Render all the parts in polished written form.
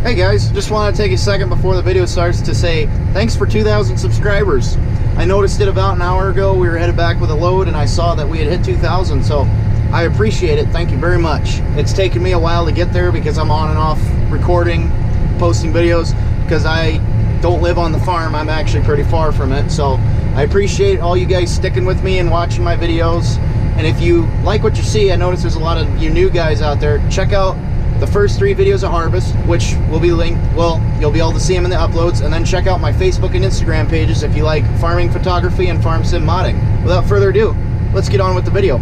Hey guys, just want to take a second before the video starts to say thanks for 2,000 subscribers. I noticed it about an hour ago. We were headed back with a load and I saw that we had hit 2,000, so I appreciate it. Thank you very much. It's taken me a while to get there because I'm on and off recording, posting videos, because I don't live on the farm. I'm actually pretty far from it, so I appreciate all you guys sticking with me and watching my videos. And if you like what you see, I notice there's a lot of you new guys out there. Check out the first 3 videos of harvest, which will be linked. Well, you'll be able to see them in the uploads, and then check out my Facebook and Instagram pages if you like farming photography and farm sim modding. Without further ado, let's get on with the video.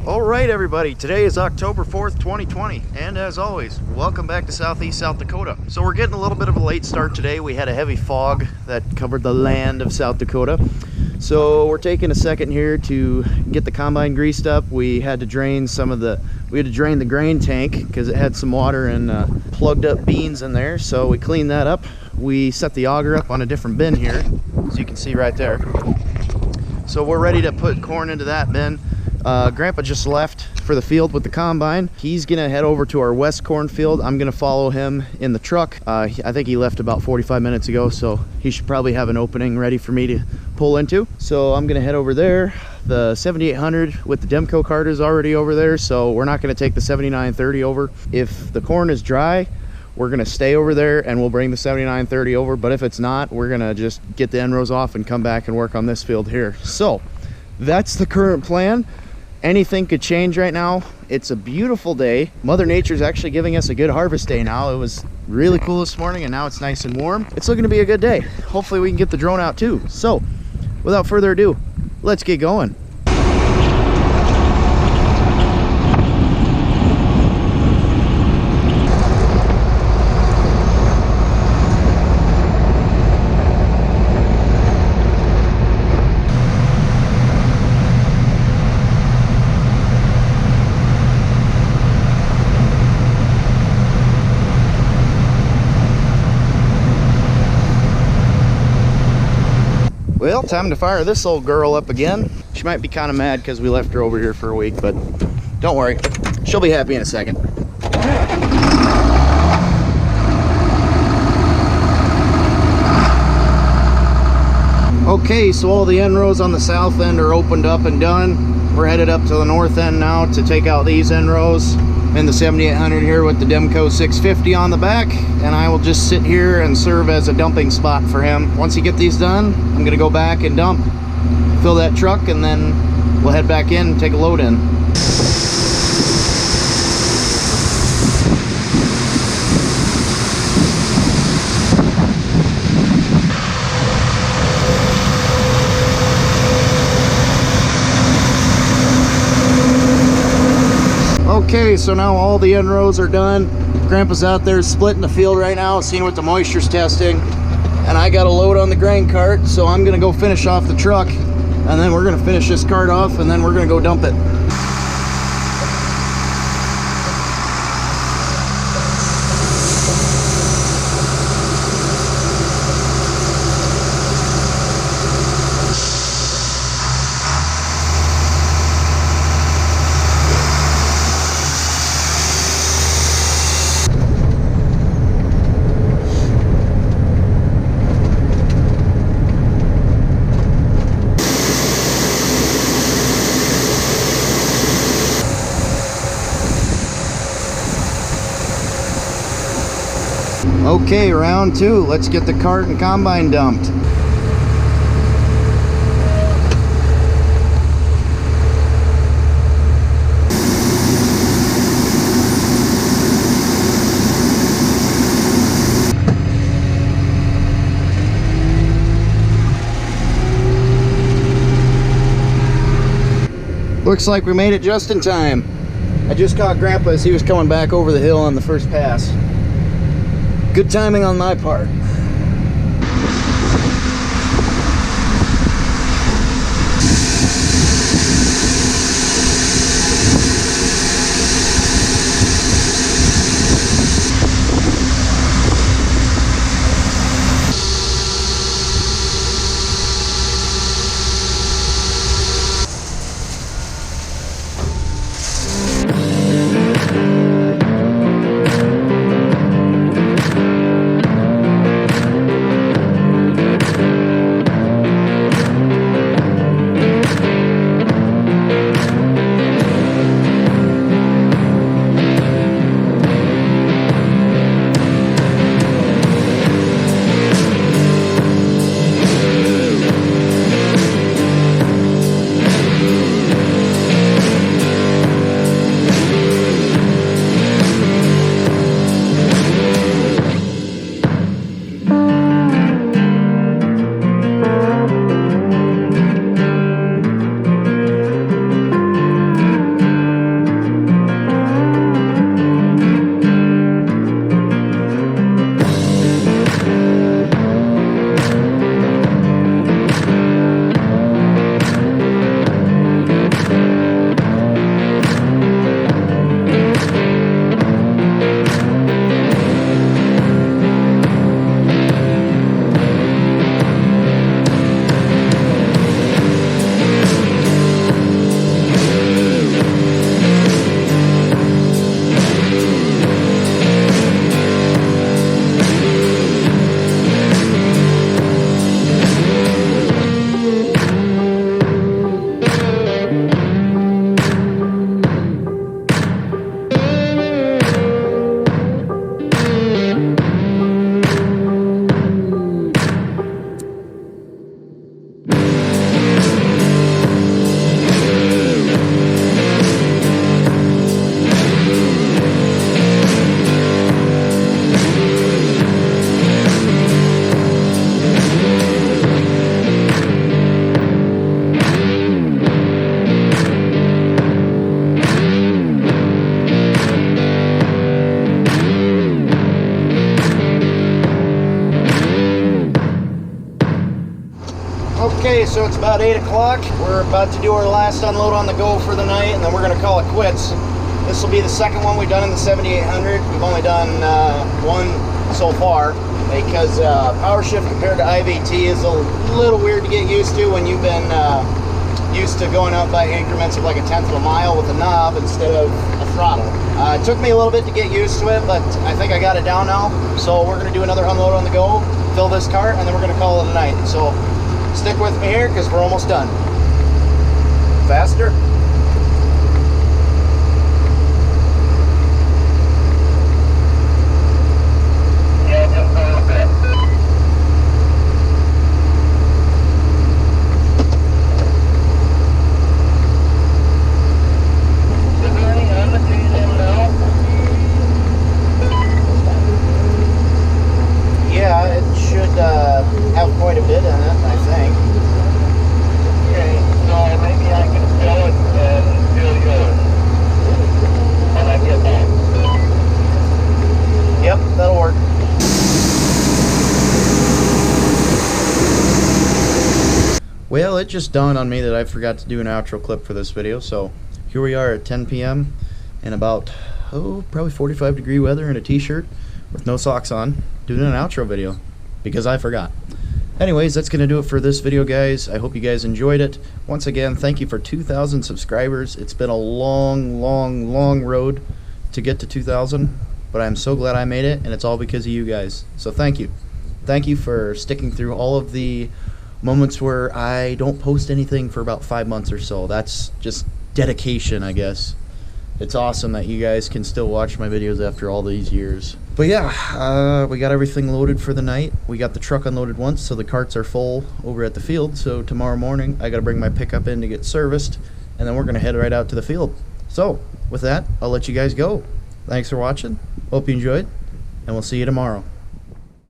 All right, everybody, today is October 4th, 2020, and as always, welcome back to Southeast South Dakota. So we're getting a little bit of a late start today. We had a heavy fog that covered the land of South Dakota. So we're taking a second here to get the combine greased up. We had to drain the grain tank because it had some water and plugged up beans in there. So we cleaned that up. We set the auger up on a different bin here, as you can see right there. So we're ready to put corn into that bin. Grandpa just left for the field with the combine. He's gonna head over to our west cornfield. I'm gonna follow him in the truck. I think he left about 45 minutes ago, so he should probably have an opening ready for me to pull into. So I'm gonna head over there. The 7800 with the Demco cart is already over there, so we're not gonna take the 7930 over. If the corn is dry, we're gonna stay over there and we'll bring the 7930 over, but if it's not, we're gonna just get the end rows off and come back and work on this field here. So that's the current plan. Anything could change right now. It's a beautiful day. Mother Nature's actually giving us a good harvest day now. It was really cool this morning and now it's nice and warm. It's looking to be a good day. Hopefully we can get the drone out too. So without further ado, let's get going. Well, time to fire this old girl up again. She might be kind of mad because we left her over here for a week, but don't worry, she'll be happy in a second. Okay, so all the end rows on the south end are opened up and done. We're headed up to the north end now to take out these end rows and the 7800 here with the Demco 650 on the back, and I will just sit here and serve as a dumping spot for him. Once you get these done, I'm gonna go back and dump, fill that truck, and then we'll head back in and take a load in. Okay, so now all the end rows are done. Grandpa's out there splitting the field right now, seeing what the moisture's testing. And I got a load on the grain cart, so I'm gonna go finish off the truck, and then we're gonna finish this cart off, and then we're gonna go dump it. Okay, round 2. Let's get the cart and combine dumped. Looks like we made it just in time. I just caught Grandpa as he was coming back over the hill on the first pass. Good timing on my part. Okay, so it's about 8 o'clock. We're about to do our last unload on the go for the night, and then we're going to call it quits. This will be the second one we've done in the 7800. We've only done one so far because power shift compared to IVT is a little weird to get used to when you've been used to going up by increments of like a tenth of a mile with a knob instead of a throttle. It took me a little bit to get used to it, but I think I got it down now. So we're going to do another unload on the go, fill this cart, and then we're going to call it a night. So stick with me here because we're almost done. Faster. Yeah, just a little bit. Is there any underseas in now? Yeah, it should have quite a bit in it, I think. Okay, so maybe I can fill it and fill yours when I get back. Yep, that'll work. Well, it just dawned on me that I forgot to do an outro clip for this video, so here we are at 10 p.m. in about, probably 45-degree weather in a t-shirt with no socks on, doing an outro video because I forgot. Anyways, that's going to do it for this video, guys. I hope you guys enjoyed it. Once again, thank you for 2,000 subscribers. It's been a long, long, long road to get to 2,000, but I'm so glad I made it, and it's all because of you guys. So thank you. Thank you for sticking through all of the moments where I don't post anything for about 5 months or so. That's just dedication, I guess. It's awesome that you guys can still watch my videos after all these years. But yeah, we got everything loaded for the night. We got the truck unloaded once, so the carts are full over at the field. So tomorrow morning, I gotta bring my pickup in to get serviced, and then we're gonna head right out to the field. So with that, I'll let you guys go. Thanks for watching. Hope you enjoyed, and we'll see you tomorrow.